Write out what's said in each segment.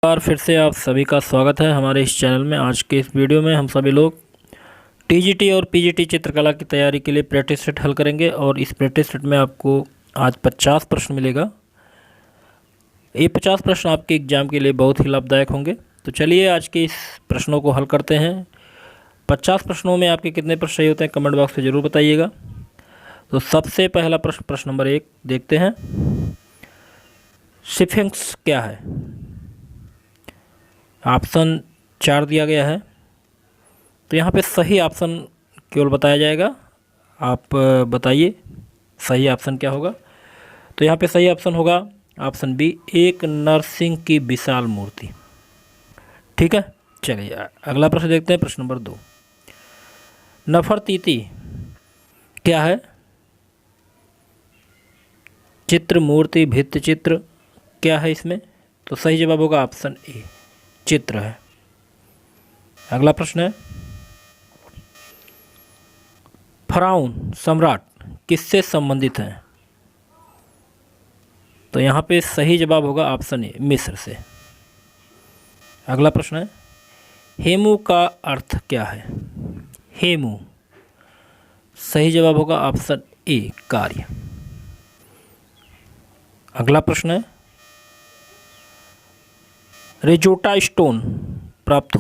बार फिर से आप सभी का स्वागत है हमारे इस चैनल में। आज के इस वीडियो में हम सभी लोग टीजीटी और पीजीटी चित्रकला की तैयारी के लिए प्रैक्टिस सेट हल करेंगे और इस प्रैक्टिस सेट में आपको आज 50 प्रश्न मिलेगा। ये 50 प्रश्न आपके एग्जाम के लिए बहुत ही लाभदायक होंगे। तो चलिए आज के इस प्रश्नों को हल करते हैं। 50 प्रश्नों में आपके कितने प्रश्न सही होते हैं कमेंट बॉक्स में ज़रूर बताइएगा। तो सबसे पहला प्रश्न नंबर 1 देखते हैं। स्फिंक्स क्या है? ऑप्शन 4 दिया गया है। तो यहाँ पे सही ऑप्शन केवल बताया जाएगा। आप बताइए सही ऑप्शन क्या होगा। तो यहाँ पे सही ऑप्शन होगा ऑप्शन बी, एक नरसिंह की विशाल मूर्ति। ठीक है, चलिए अगला प्रश्न देखते हैं। प्रश्न नंबर 2, नफरतीति क्या है? चित्र, मूर्ति, भित्ति चित्र क्या है इसमें? तो सही जवाब होगा ऑप्शन ए, चित्र है। अगला प्रश्न है, फराउन सम्राट किससे संबंधित है? तो यहाँ पे सही जवाब होगा ऑप्शन ए, मिस्र से। अगला प्रश्न है, हेमू का अर्थ क्या है? हेमू, सही जवाब होगा ऑप्शन ए, कार्य। अगला प्रश्न है, रेजोटा स्टोन प्राप्त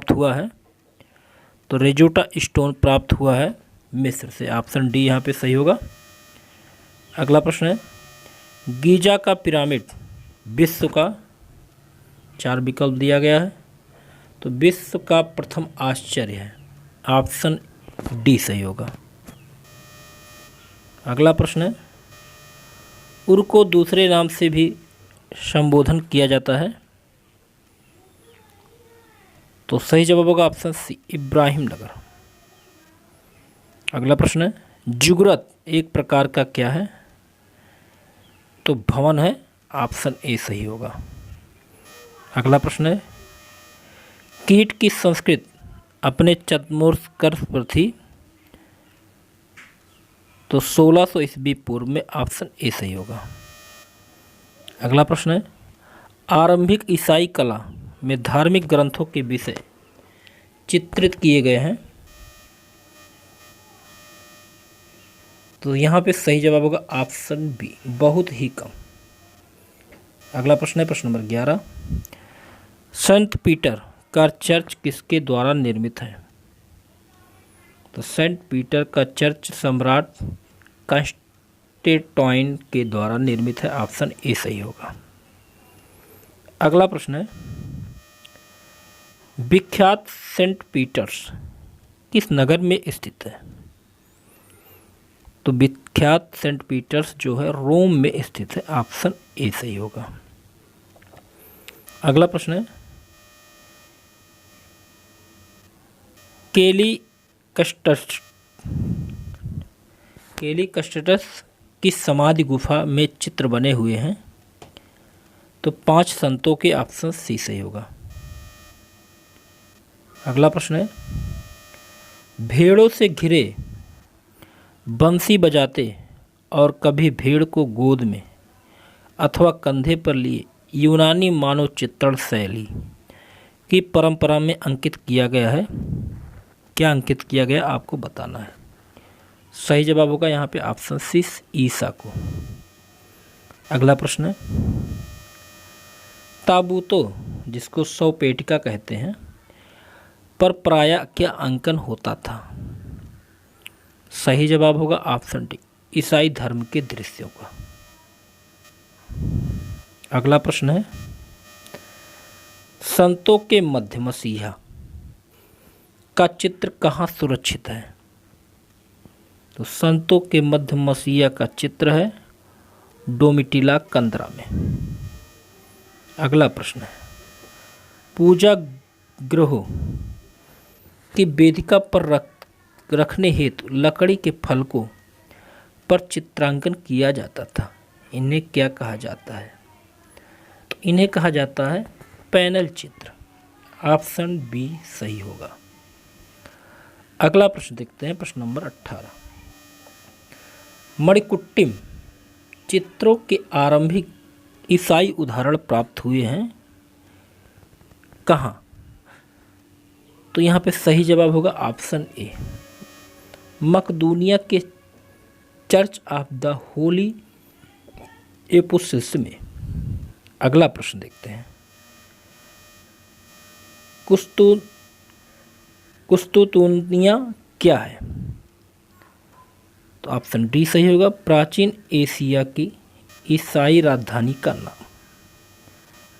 हुआ है। तो रेजोटा स्टोन प्राप्त हुआ है मिस्र से। ऑप्शन डी यहाँ पे सही होगा। अगला प्रश्न है, गीजा का पिरामिड विश्व का, 4 विकल्प दिया गया है, तो विश्व का प्रथम आश्चर्य है। ऑप्शन डी सही होगा। अगला प्रश्न है, उर को दूसरे नाम से भी संबोधन किया जाता है। तो सही जवाब होगा ऑप्शन सी, इब्राहिम नगर। अगला प्रश्न है, जुगरत एक प्रकार का क्या है? तो भवन है। ऑप्शन ए सही होगा। अगला प्रश्न है, कीट की संस्कृत अपने चतुर्मर्ष पर थी। तो 1600 ईस्वी पूर्व में। ऑप्शन ए सही होगा। अगला प्रश्न है, आरंभिक ईसाई कला में धार्मिक ग्रंथों के विषय चित्रित किए गए हैं। तो यहाँ पे सही जवाब होगा ऑप्शन बी, बहुत ही कम। अगला प्रश्न है प्रश्न नंबर 11, सेंट पीटर का चर्च किसके द्वारा निर्मित है? तो सेंट पीटर का चर्च सम्राट कॉन्स्टेंटाइन के द्वारा निर्मित है। ऑप्शन ए सही होगा। अगला प्रश्न है, विख्यात सेंट पीटर्स किस नगर में स्थित है? तो विख्यात सेंट पीटर्स जो है रोम में स्थित है। ऑप्शन ए सही होगा। अगला प्रश्न है, केली कस्टस किस समाधि गुफा में चित्र बने हुए हैं? तो 5 संतों के। ऑप्शन सी सही होगा। अगला प्रश्न है, भेड़ों से घिरे बंसी बजाते और कभी भेड़ को गोद में अथवा कंधे पर लिए यूनानी मानव चित्रण शैली की परंपरा में अंकित किया गया है। क्या अंकित किया गया आपको बताना है। सही जवाब होगा यहाँ पे ऑप्शन सी, ईसा को। अगला प्रश्न है, ताबूतों जिसको शव पेटिका कहते हैं पर प्रायः क्या अंकन होता था? सही जवाब होगा ऑप्शन डी, ईसाई धर्म के दृश्यों का। अगला प्रश्न है, संतों के मध्य मसीहा का चित्र कहाँ सुरक्षित है? तो संतों के मध्य मसीहा का चित्र है डोमिटिला कंदरा में। अगला प्रश्न है, पूजा गृहों की वेदिका पर रखने हेतु लकड़ी के फलकों पर चित्रांकन किया जाता था। इन्हें क्या कहा जाता है? तो इन्हें कहा जाता है पैनल चित्र। ऑप्शन बी सही होगा। अगला प्रश्न देखते हैं प्रश्न नंबर 18, मणिकुट्टिम चित्रों के आरंभिक ईसाई उदाहरण प्राप्त हुए हैं कहाँ? तो यहाँ पे सही जवाब होगा ऑप्शन ए, मकदूनिया के चर्च ऑफ द होली एपोसिल्स में। अगला प्रश्न देखते हैं। कुस्तुतुनिया क्या है? तो ऑप्शन डी सही होगा, प्राचीन एशिया की ईसाई राजधानी का नाम।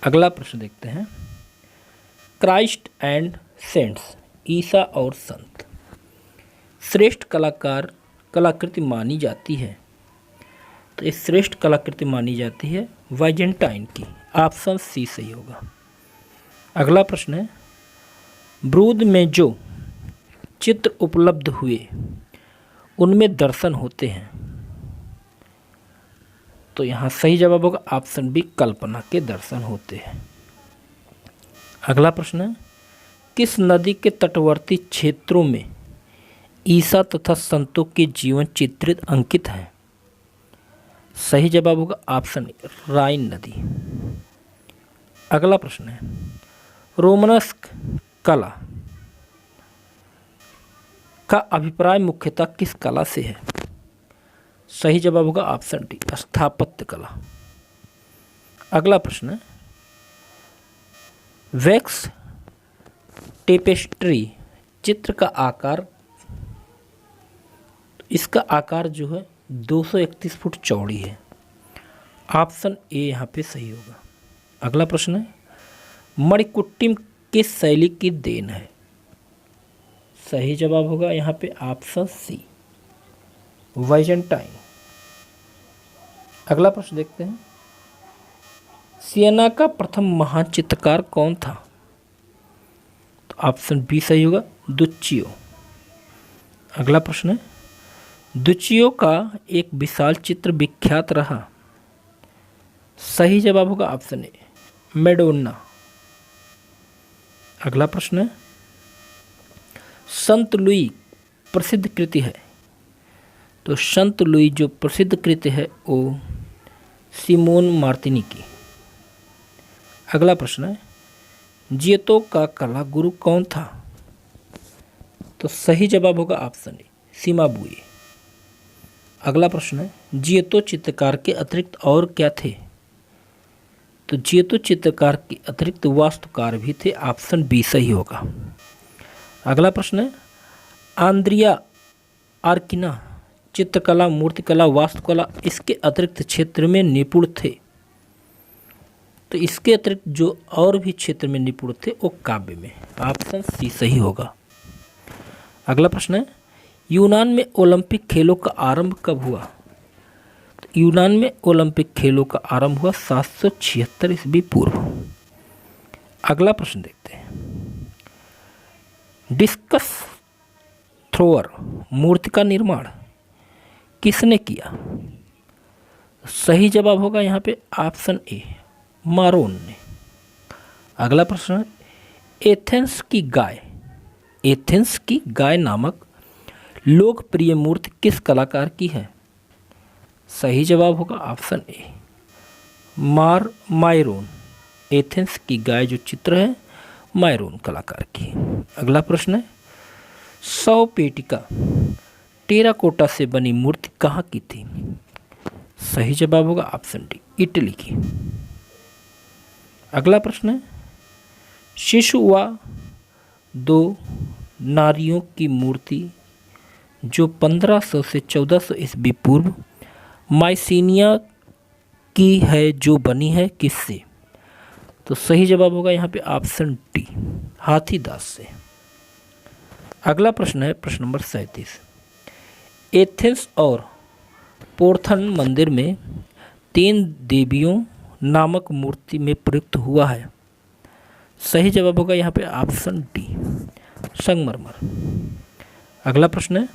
अगला प्रश्न देखते हैं। क्राइस्ट एंड सेंट्स, ईसा और संत, श्रेष्ठ कलाकृति मानी जाती है। तो ये श्रेष्ठ कलाकृति मानी जाती है वाइजेंटाइन की। ऑप्शन सी सही होगा। अगला प्रश्न है, ब्रूद में जो चित्र उपलब्ध हुए उनमें दर्शन होते हैं। तो यहाँ सही जवाब होगा ऑप्शन बी, कल्पना के दर्शन होते हैं। अगला प्रश्न है, किस नदी के तटवर्ती क्षेत्रों में ईसा तथा संतों के जीवन चित्रित अंकित है? सही जवाब होगा ऑप्शन ए, राइन नदी। अगला प्रश्न है, रोमनस्क कला का अभिप्राय मुख्यतः किस कला से है? सही जवाब होगा ऑप्शन डी, स्थापत्य कला। अगला प्रश्न है, वैक्स टेपेस्ट्री चित्र का आकार, इसका आकार जो है 231 फुट चौड़ी है। ऑप्शन ए यहाँ पे सही होगा। अगला प्रश्न है, मणिकुट्टिम किस शैली की देन है? सही जवाब होगा यहाँ पे ऑप्शन सी, वाइजेंटाइन। अगला प्रश्न देखते हैं, सियना का प्रथम महान चित्रकार कौन था? तो ऑप्शन बी सही होगा, दुच्चियो। अगला प्रश्न है, दुच्चियो का एक विशाल चित्र विख्यात रहा। सही जवाब होगा ऑप्शन ए, मैडोना। अगला प्रश्न है, संत लुई प्रसिद्ध कृति है। तो संत लुई जो प्रसिद्ध कृति है वो सिमोन मार्तिनी की। अगला प्रश्न है, जियतो का कला गुरु कौन था? तो सही जवाब होगा ऑप्शन ए, सिमाबुए। अगला प्रश्न है, जियतो चित्रकार के अतिरिक्त और क्या थे? तो जियतो चित्रकार के अतिरिक्त वास्तुकार भी थे। ऑप्शन बी सही होगा। अगला प्रश्न है, आंद्रिया आर्किना चित्रकला, मूर्तिकला, वास्तुकला इसके अतिरिक्त क्षेत्र में निपुण थे। तो इसके अतिरिक्त जो और भी क्षेत्र में निपुण थे वो काव्य में। ऑप्शन सी सही होगा। अगला प्रश्न है, यूनान में ओलंपिक खेलों का आरंभ कब हुआ? तो यूनान में ओलंपिक खेलों का आरंभ हुआ 776 ईस्वी पूर्व। अगला प्रश्न देखते हैं, डिस्कस थ्रोअर मूर्ति का निर्माण किसने किया? सही जवाब होगा यहाँ पे ऑप्शन ए, मारोन ने। अगला प्रश्न है, एथेंस की गाय नामक लोकप्रिय मूर्ति किस कलाकार की है? सही जवाब होगा ऑप्शन ए, मायरोन। एथेंस की गाय जो चित्र है मायरोन कलाकार की। अगला प्रश्न है, 100 पेटिका टेराकोटा से बनी मूर्ति कहाँ की थी? सही जवाब होगा ऑप्शन डी, इटली की। अगला प्रश्न है, शिशु व 2 नारियों की मूर्ति जो 1500 से 1400 ईस्वी पूर्व माइसिनिया की है, जो बनी है किससे? तो सही जवाब होगा यहाँ पे ऑप्शन डी, हाथीदास से। अगला प्रश्न है प्रश्न नंबर 37, एथेंस और पोर्थन मंदिर में 3 देवियों नामक मूर्ति में प्रयुक्त हुआ है। सही जवाब होगा यहाँ पे ऑप्शन डी, संगमरमर। अगला प्रश्न है,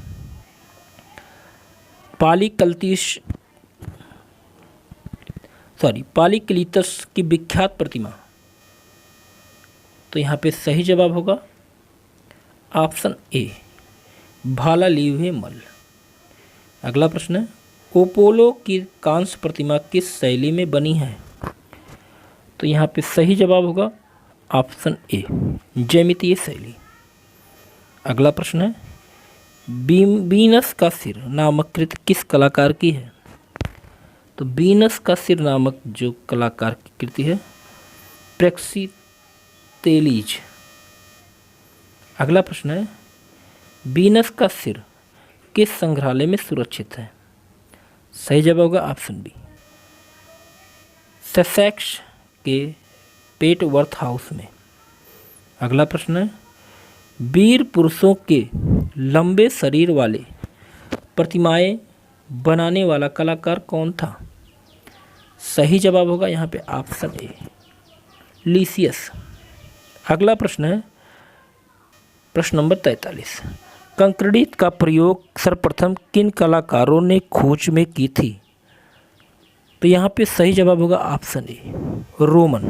पालीक्लीतस की विख्यात प्रतिमा। तो यहाँ पे सही जवाब होगा ऑप्शन ए, भालालीवे मल। अगला प्रश्न है, ओपोलो की कांस्य प्रतिमा किस शैली में बनी है? तो यहाँ पे सही जवाब होगा ऑप्शन ए, ज्यामितीय शैली। अगला प्रश्न है, वीनस का सिर नामक कृति किस कलाकार की है? तो वीनस का सिर नामक जो कलाकार की कृति है प्रेक्सितेलीज। अगला प्रश्न है, वीनस का सिर किस संग्रहालय में सुरक्षित है? सही जवाब होगा ऑप्शन बी, ससेक्स के पेटवर्थ हाउस में। अगला प्रश्न है, वीर पुरुषों के लंबे शरीर वाले प्रतिमाएं बनाने वाला कलाकार कौन था? सही जवाब होगा यहाँ पे ऑप्शन ए, लीसियस। अगला प्रश्न है प्रश्न नंबर 43, कंकरीट का प्रयोग सर्वप्रथम किन कलाकारों ने खोज में की थी? तो यहाँ पे सही जवाब होगा ऑप्शन ए, रोमन।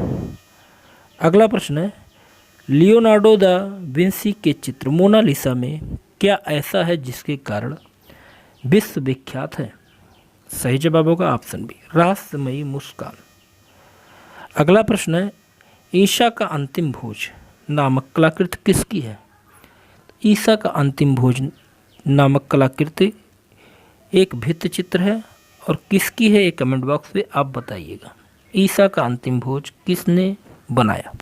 अगला प्रश्न है, लियोनार्डो दा विंसी के चित्र मोनालिसा में क्या ऐसा है जिसके कारण विश्व विख्यात है? सही जवाब होगा ऑप्शन बी, रहस्यमयी मुस्कान। अगला प्रश्न है, ईसा का अंतिम भोज नामक कलाकृति किसकी है? ईसा का अंतिम भोज नामक कलाकृति एक भित्ति चित्र है और किसकी है ये कमेंट बॉक्स में आप बताइएगा। ईसा का अंतिम भोज किसने बनाया?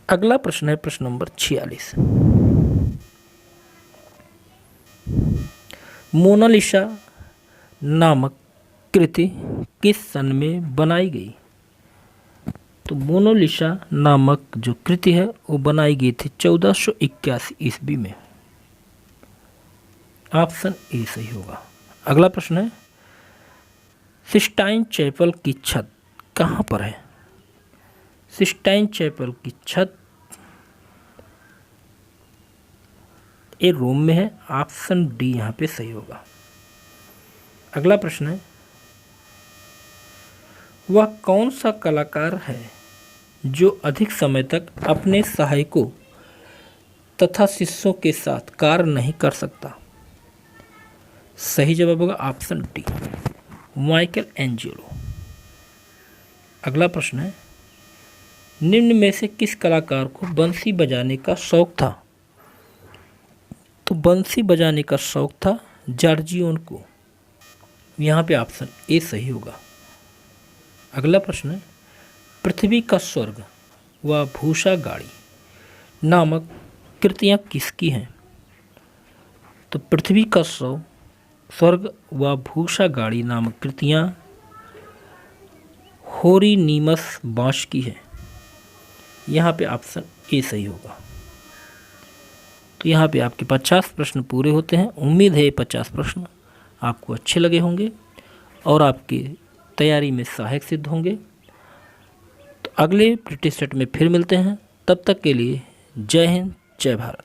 अगला प्रश्न है प्रश्न नंबर 46, मोनालिसा नामक कृति किस सन में बनाई गई? तो मोनालिसा नामक जो कृति है वो बनाई गई थी 1481 ईस्वी में। ऑप्शन ए सही होगा। अगला प्रश्न है, सिस्टाइन चैपल की छत कहाँ पर है? सिस्टाइन चैपल की छत ये रोम में है। ऑप्शन डी यहाँ पे सही होगा। अगला प्रश्न है, वह कौन सा कलाकार है जो अधिक समय तक अपने सहायकों तथा शिष्यों के साथ कार्य नहीं कर सकता? सही जवाब होगा ऑप्शन डी, माइकल एंजेलो। अगला प्रश्न है, निम्न में से किस कलाकार को बंसी बजाने का शौक था? तो बंसी बजाने का शौक था जॉर्जियोन को। यहाँ पे ऑप्शन ए सही होगा। अगला प्रश्न है, पृथ्वी का स्वर्ग व भूषा गाड़ी नामक कृतियाँ किसकी हैं? तो पृथ्वी का स्वर्ग व भूषा गाड़ी नामक कृतियाँ होरीनीमस बाँश की है। यहाँ पे ऑप्शन ए सही होगा। तो यहाँ पे आपके 50 प्रश्न पूरे होते हैं। उम्मीद है ये 50 प्रश्न आपको अच्छे लगे होंगे और आपकी तैयारी में सहायक सिद्ध होंगे। तो अगले प्रैक्टिस सेट में फिर मिलते हैं। तब तक के लिए जय हिंद, जय भारत।